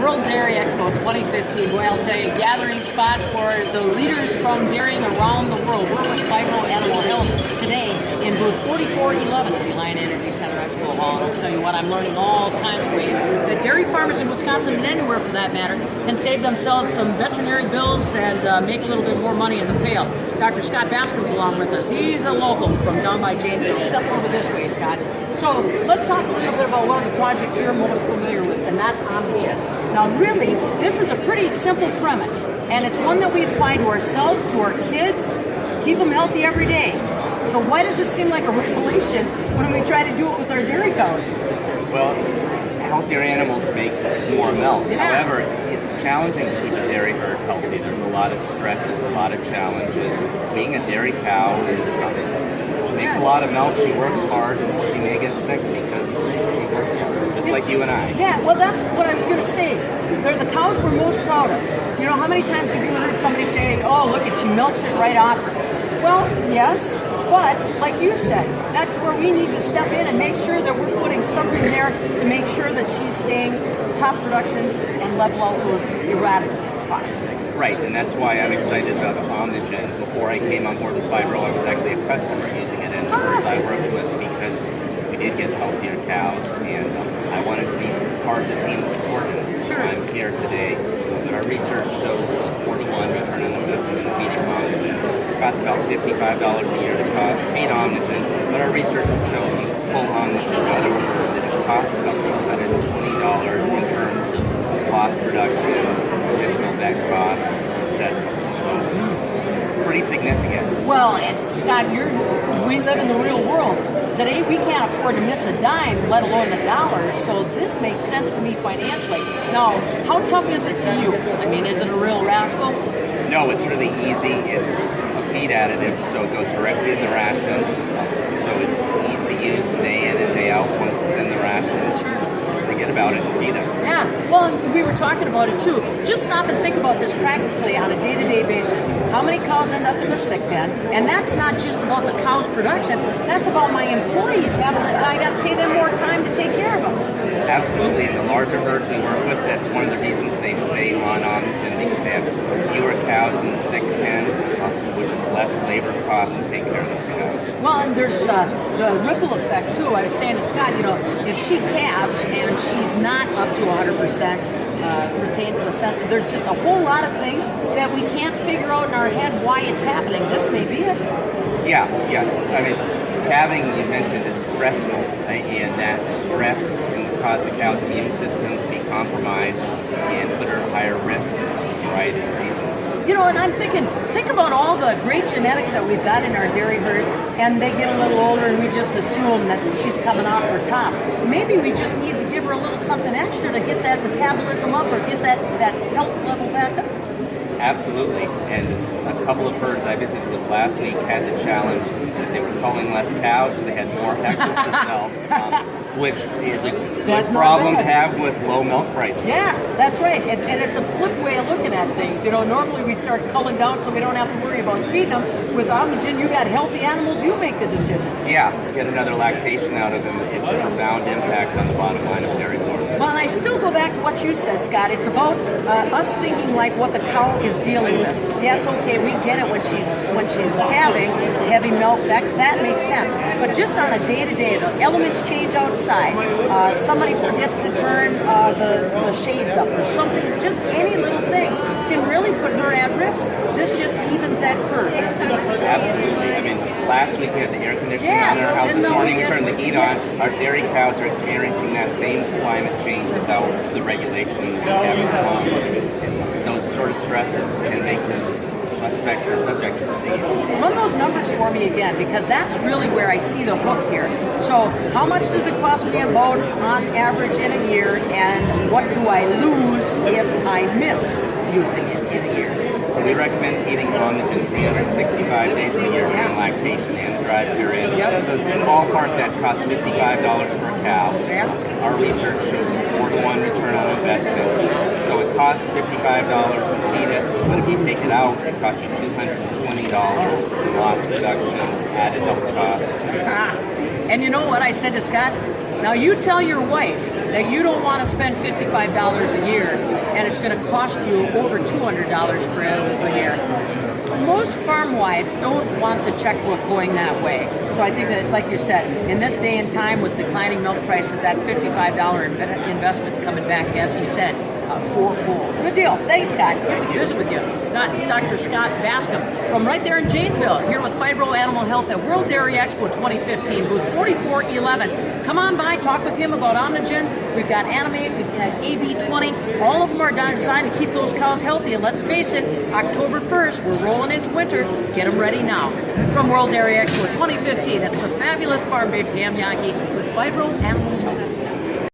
World Dairy Expo 2015. Boy, I'll tell you, gathering spot for the leaders from dairying around the world. We're with Phibro Animal Health today in booth 4411 at the Alliant Energy Center Expo Hall. And I'll tell you what, I'm learning all kinds of ways that dairy farmers in Wisconsin and anywhere for that matter can save themselves some veterinary bills and make a little bit more money in the pail. Dr. Scott Bascom's along with us. He's a local from down by Janesville. Step over this way, Scott. So let's talk a little bit about one of the projects you're most familiar with, and that's OmniGen. Now really, this is a pretty simple premise, and it's one that we apply to ourselves, to our kids, keep them healthy every day. So why does this seem like a revelation when we try to do it with our dairy cows? Well, healthier animals make more milk. Yeah. However, it's challenging to keep a dairy herd healthy. There's a lot of stresses, a lot of challenges. Being a dairy cow is, she makes a lot of milk, she works hard, and she may get sick because she works hard, just like you and I. Yeah, well that's what I was going to say. They're the cows we're most proud of. You know, how many times have you heard somebody say, oh, look, she milks it right off her? Well, yes, but like you said, that's where we need to step in and make sure that we're putting something there to make sure that she's staying top production and level out those erratic spots. Right, and that's why I'm excited about OmniGen. Before I came on board with Phibro, I was actually a customer using it in the herds I worked with because we did get healthier cows, and I wanted to be part of the team that supported it. So I'm here today. But our research shows a 4-to-1 return on investment in feeding OmniGen. It costs about $55 a year to feed OmniGen, but our research will show if you pull OmniGen out of a herd that it costs about $220 in terms of lost production, additional vet costs, etc. So pretty significant. Well, and Scott, we live in the real world. Today we can't afford to miss a dime, let alone a dollar, so this makes sense to me financially. Now, how tough is it to use? I mean, is it a real rascal? No, it's really easy. It's a feed additive, so it goes directly in the ration. So it's easy to use day in and day out once it's in the ration. Sure. Forget about it to feed us. Yeah, well, we were talking about it too. Just stop and think about this practically on a day-to-day basis. How many cows end up in the sick pen? And that's not just about the cow's production. That's about my employees having that. I got to pay them more time to take care of them. Absolutely, and the larger herds we work with, that's one of the reasons they stay on OmniGen, because they have fewer cows in the sick pen, which is less labor costs to take care of those cows. Well, and there's the ripple effect too. I was saying to Scott, you know, if she calves and she's not up to 100% retained placenta, there's just a whole lot of things that we can't figure out in our head why it's happening. This may be it. Yeah. I mean, calving, you mentioned, is stressful, right? And that stress can cause the cow's immune system to be compromised and put her at higher risk of a variety of diseases. You know, and I'm thinking, think about all the great genetics that we've got in our dairy herds, and they get a little older and we just assume that she's coming off her top. Maybe we just need to give her a little something extra to get that metabolism up or get that health level back up. Absolutely, and a couple of herds I visited with last week had the challenge that they were culling less cows, so they had more heifers to sell, which is a good problem to have with low milk prices. Yeah, that's right, and it's a flip way of looking at things. You know, normally we start culling down so we don't have to worry about feeding them. With OmniGen, you got healthy animals, you make the decision. Yeah, get another lactation out of them. It's a profound impact on the bottom line of dairy farm. Well, and I still go back to what you said, Scott. It's about us thinking like what the cow is dealing with. Yes, okay, we get it when she's calving, heavy milk, that makes sense. But just on a day-to-day, the elements change outside. Somebody forgets to turn the shades up or something. Just any little thing can really put her at risk. This just evens that curve. Absolutely. I mean, last week we had the air conditioning on in our house. This morning we turned the heat on. Our dairy cows are experiencing that same climate change without the regulation we have in our homes. Those sort of stresses can make this suspect or subject to disease. Run those numbers for me again, because that's really where I see the hook here. So how much does it cost me about on average in a year, and what do I lose if I miss using it in a year? So we recommend feeding OmniGen 365 days a year during lactation and the dry period. So in the ballpark, that costs $55 per cow. Our research shows a 4-to-1 return on investment. So it costs $55 to feed it, but if you take it out, it costs you $220 in lost production, added health costs. And you know what I said to Scott? Now you tell your wife that you don't want to spend $55 a year and it's going to cost you over $200 for a year. Most farm wives don't want the checkbook going that way. So I think that, like you said, in this day and time with declining milk prices, that $55 investment's coming back, as he said, fourfold. Good deal. Thanks, Scott. Good to visit with you. It's Dr. Scott Bascom from right there in Janesville, here with Phibro Animal Health at World Dairy Expo 2015, booth 4411. Come on by, talk with him about OmniGen. We've got Animate, we've got AB20. All of them are designed to keep those cows healthy. And let's face it, October 1st, we're rolling into winter. Get them ready now. From World Dairy Expo 2015, it's the fabulous Farm Babe Pam Yankee with Phibro Animal Health.